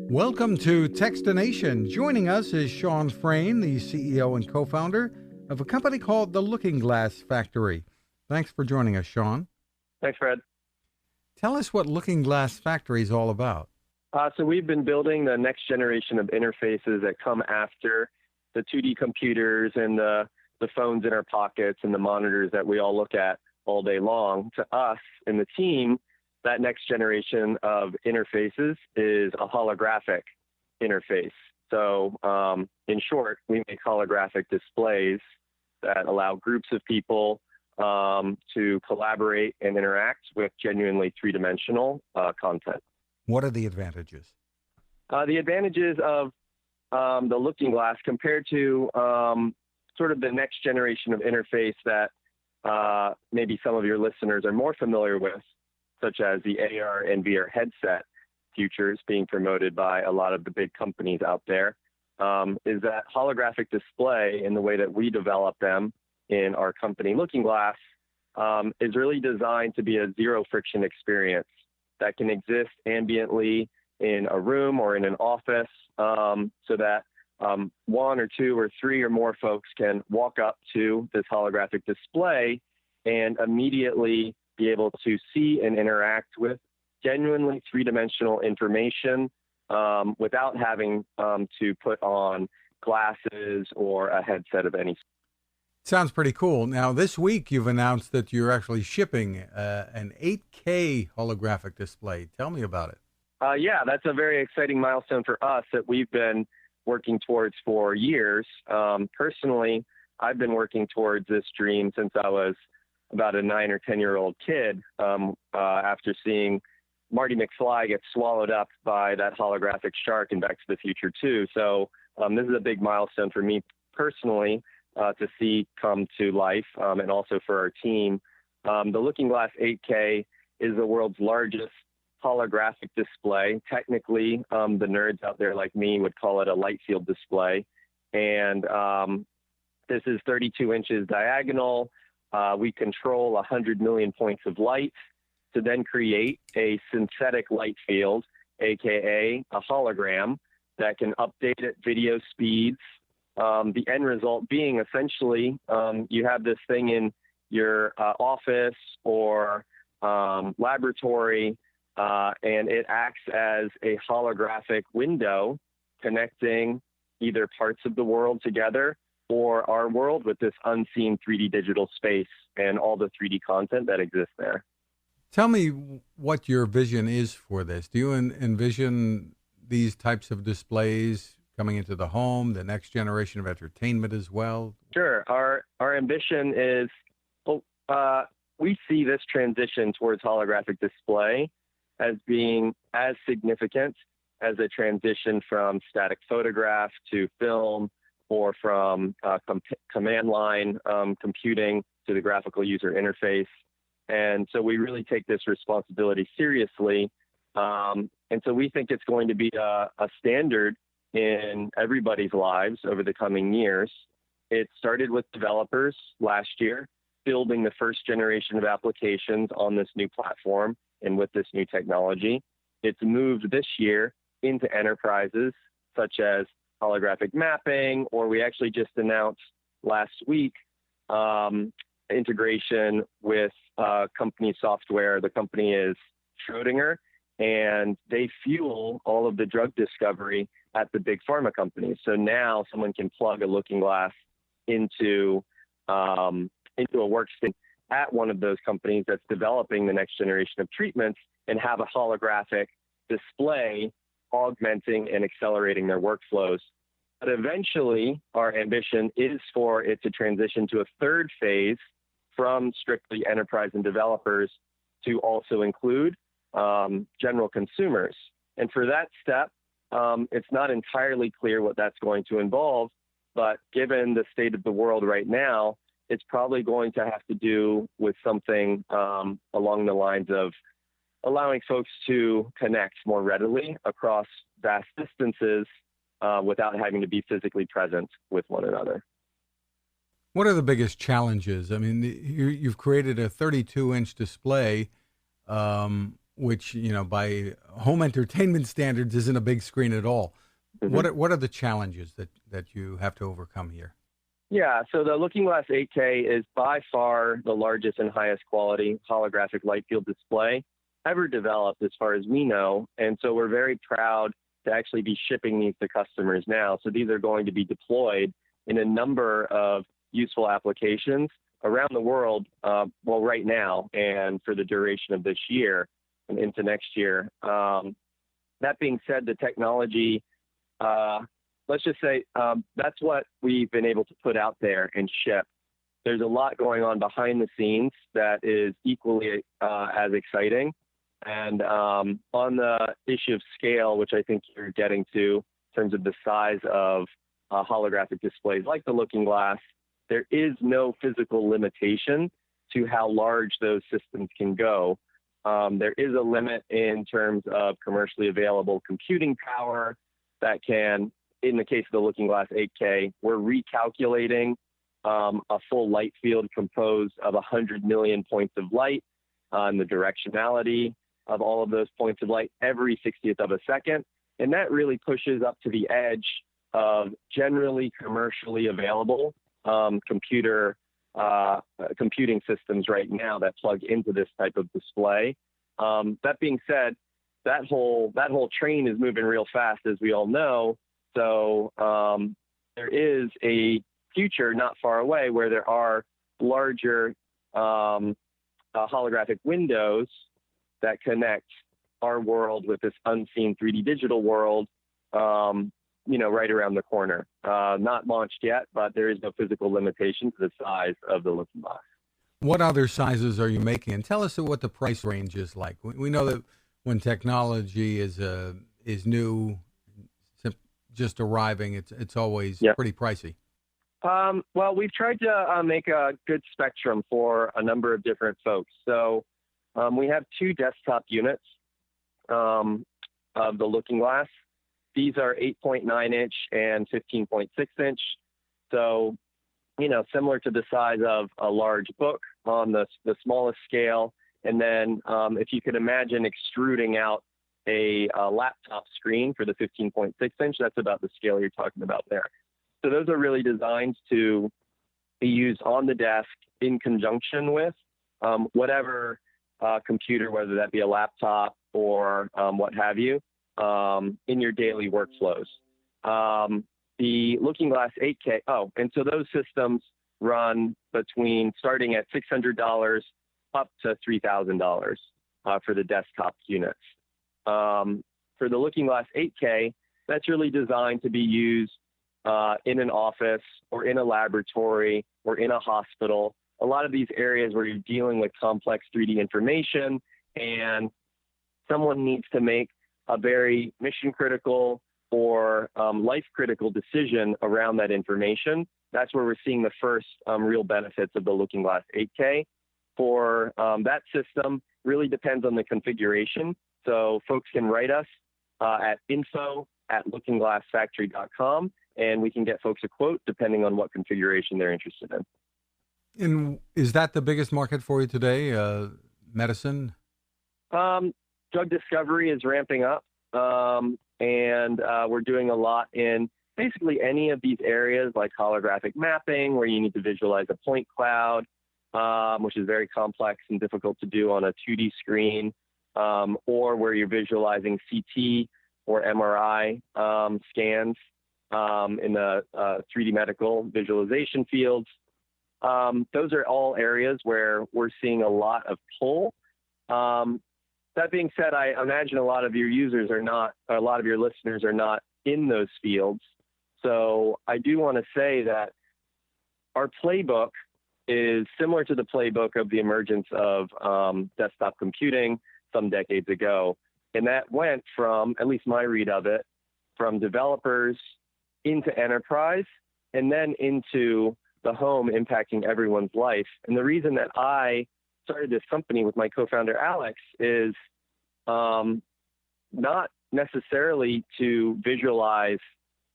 Welcome to Techstination. Joining us is Shawn Frayne, the CEO and co-founder of a company called the Looking Glass Factory. Thanks for joining us, Shawn. Thanks, Fred. Tell us what Looking Glass Factory is all about. So we've been building the next generation of interfaces that come after the 2D computers and the phones in our pockets and the monitors that we all look at all day long. To us and the team, that next generation of interfaces is a holographic interface. So in short, we make holographic displays that allow groups of people to collaborate and interact with genuinely three-dimensional content. What are the advantages? The advantages of the Looking Glass compared to sort of the next generation of interface that maybe some of your listeners are more familiar with, such as the AR and VR headset futures being promoted by a lot of the big companies out there, is that holographic display in the way that we develop them in our company Looking Glass is really designed to be a zero friction experience that can exist ambiently in a room or in an office so that one or two or three or more folks can walk up to this holographic display and immediately be able to see and interact with genuinely three-dimensional information without having to put on glasses or a headset of any sort. Sounds pretty cool. Now, this week you've announced that you're actually shipping an 8K holographic display. Tell me about it. Yeah, that's a very exciting milestone for us that we've been working towards for years. Personally, I've been working towards this dream since I was about a 9 or 10-year-old kid after seeing Marty McFly get swallowed up by that holographic shark in Back to the Future 2. So this is a big milestone for me personally to see come to life and also for our team. The Looking Glass 8K is the world's largest holographic display. Technically, the nerds out there like me would call it a light field display. And this is 32 inches diagonal. We control 100 million points of light to then create a synthetic light field, aka a hologram, that can update at video speeds. The end result being essentially you have this thing in your office or laboratory, and it acts as a holographic window connecting either parts of the world together or our world with this unseen 3D digital space and all the 3D content that exists there. Tell me what your vision is for this. Do you envision these types of displays coming into the home, the next generation of entertainment as well? Sure. Our ambition is, we see this transition towards holographic display as being as significant as a transition from static photograph to film or from command line computing to the graphical user interface. And so we really take this responsibility seriously. And so we think it's going to be a standard in everybody's lives over the coming years. It started with developers last year, building the first generation of applications on this new platform and with this new technology. It's moved this year into enterprises such as holographic mapping, or we actually just announced last week integration with company software. The company is Schrödinger, and they fuel all of the drug discovery at the big pharma companies. So now someone can plug a Looking Glass into a workstation at one of those companies that's developing the next generation of treatments and have a holographic display augmenting and accelerating their workflows. But eventually, our ambition is for it to transition to a third phase from strictly enterprise and developers to also include general consumers. And for that step, it's not entirely clear what that's going to involve, but given the state of the world right now, it's probably going to have to do with something along the lines of allowing folks to connect more readily across vast distances without having to be physically present with one another. What are the biggest challenges? I mean, you've created a 32-inch display. which, by home entertainment standards isn't a big screen at all. Mm-hmm. What are the challenges that you have to overcome here? Yeah, so the Looking Glass 8K is by far the largest and highest quality holographic light field display ever developed as far as we know. And so we're very proud to actually be shipping these to customers now. So these are going to be deployed in a number of useful applications around the world, right now and for the duration of this year and into next year. That being said, the technology, let's just say that's what we've been able to put out there and ship. There's a lot going on behind the scenes that is equally as exciting. And on the issue of scale, which I think you're getting to in terms of the size of holographic displays like the Looking Glass, there is no physical limitation to how large those systems can go. There is a limit in terms of commercially available computing power that can, in the case of the Looking Glass 8K, we're recalculating a full light field composed of 100 million points of light and the directionality of all of those points of light every 60th of a second. And that really pushes up to the edge of generally commercially available computing systems right now that plug into this type of display. That being said, that whole train is moving real fast, as we all know. So there is a future not far away where there are larger holographic windows that connect our world with this unseen 3D digital world, right around the corner. Not launched yet, but there is no physical limitation to the size of the Looking Glass. What other sizes are you making? And tell us what the price range is like. We know that when technology is new, just arriving, it's always pretty pricey. Well, we've tried to make a good spectrum for a number of different folks. So we have two desktop units of the Looking Glass. These are 8.9 inch and 15.6 inch. So, similar to the size of a large book on the smallest scale. And then if you could imagine extruding out a laptop screen for the 15.6 inch, that's about the scale you're talking about there. So those are really designed to be used on the desk in conjunction with whatever computer, whether that be a laptop or what have you, in your daily workflows. The Looking Glass 8K, and so those systems run starting at $600 up to $3,000 for the desktop units. For the Looking Glass 8K, that's really designed to be used in an office or in a laboratory or in a hospital. A lot of these areas where you're dealing with complex 3D information and someone needs to make a very mission critical or life critical decision around that information. That's where we're seeing the first real benefits of the Looking Glass 8K. For that system, really depends on the configuration. So folks can write us at info@lookingglassfactory.com, and we can get folks a quote depending on what configuration they're interested in. And is that the biggest market for you today, medicine? Drug discovery is ramping up, and we're doing a lot in basically any of these areas like holographic mapping, where you need to visualize a point cloud, which is very complex and difficult to do on a 2D screen, or where you're visualizing CT or MRI scans in the 3D medical visualization fields. Those are all areas where we're seeing a lot of pull. That being said, I imagine a lot of your listeners are not in those fields. So I do want to say that our playbook is similar to the playbook of the emergence of desktop computing some decades ago. And that went from, at least my read of it, from developers into enterprise and then into the home, impacting everyone's life. And the reason that I started this company with my co-founder, Alex, is not necessarily to visualize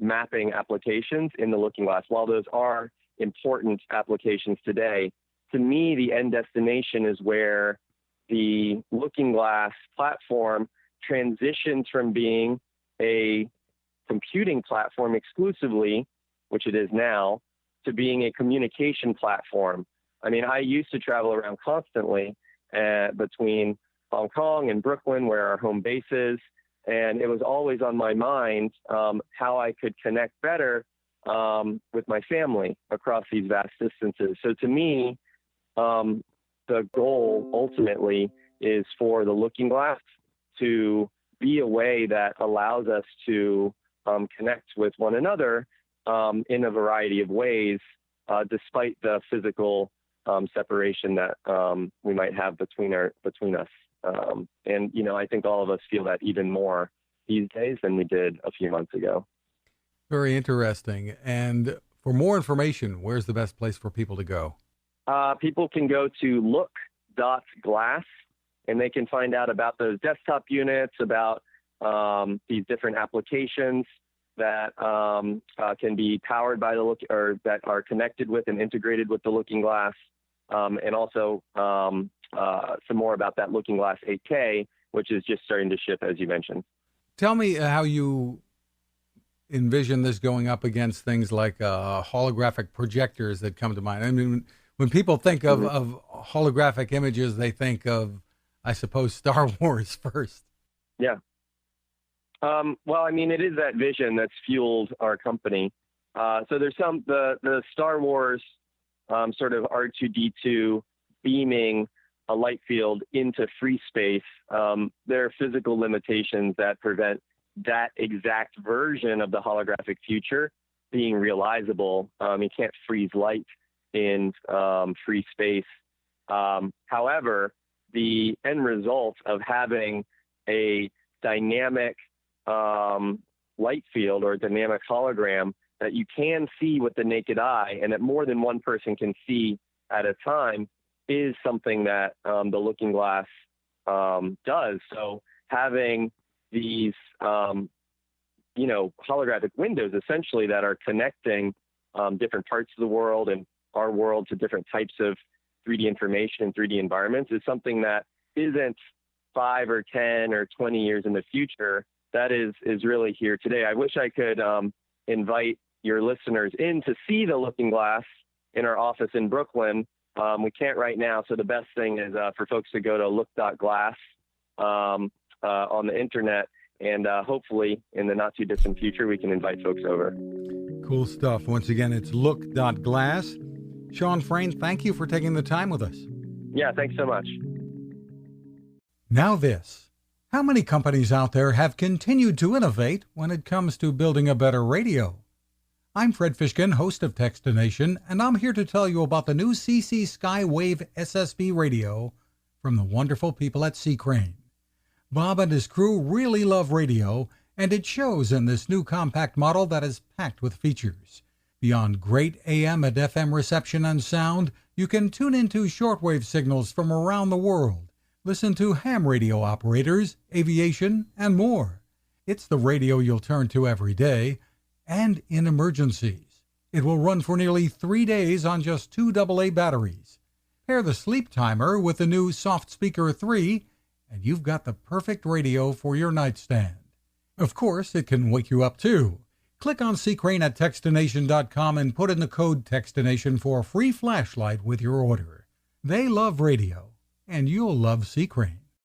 mapping applications in the Looking Glass. While those are important applications today, to me, the end destination is where the Looking Glass platform transitions from being a computing platform exclusively, which it is now, to being a communication platform. I mean, I used to travel around constantly between Hong Kong and Brooklyn, where our home base is, and it was always on my mind how I could connect better with my family across these vast distances. So to me, the goal ultimately is for the Looking Glass to be a way that allows us to connect with one another in a variety of ways, despite the physical separation that we might have between us. And, you know, I think all of us feel that even more these days than we did a few months ago. Very interesting. And for more information, where's the best place for people to go? People can go to look.glass, and they can find out about those desktop units, about these different applications that can be powered by or that are connected with and integrated with the Looking Glass, and also some more about that Looking Glass 8K, which is just starting to ship, as you mentioned. Tell me how you envision this going up against things like holographic projectors that come to mind. I mean, when people think of holographic images, they think of, I suppose, Star Wars first. Yeah. Well, I mean, it is that vision that's fueled our company. So there's the Star Wars sort of R2-D2 beaming a light field into free space. There are physical limitations that prevent that exact version of the holographic future being realizable. You can't freeze light in free space. However, the end result of having a dynamic light field or a dynamic hologram that you can see with the naked eye and that more than one person can see at a time is something that the Looking Glass does. So having these, holographic windows essentially that are connecting different parts of the world and our world to different types of 3D information and 3D environments is something that isn't 5 or 10 or 20 years in the future. That is really here today. I wish I could invite your listeners in to see the Looking Glass in our office in Brooklyn. We can't right now, so the best thing is for folks to go to look.glass on the internet, and hopefully in the not too distant future we can invite folks over. Cool stuff. Once again, it's look.glass. Shawn Frayne, thank you for taking the time with us. Yeah, thanks so much. Now this. How many companies out there have continued to innovate when it comes to building a better radio? I'm Fred Fishkin, host of Techstination, and I'm here to tell you about the new CC Skywave SSB radio from the wonderful people at C-Crane. Bob and his crew really love radio, and it shows in this new compact model that is packed with features. Beyond great AM and FM reception and sound, you can tune into shortwave signals from around the world, listen to ham radio operators, aviation, and more. It's the radio you'll turn to every day, and in emergencies. It will run for nearly 3 days on just 2 AA batteries. Pair the sleep timer with the new Soft Speaker 3, and you've got the perfect radio for your nightstand. Of course, it can wake you up too. Click on C-Crane at Techstination.com and put in the code Techstination for a free flashlight with your order. They love radio, and you'll love C-Crane.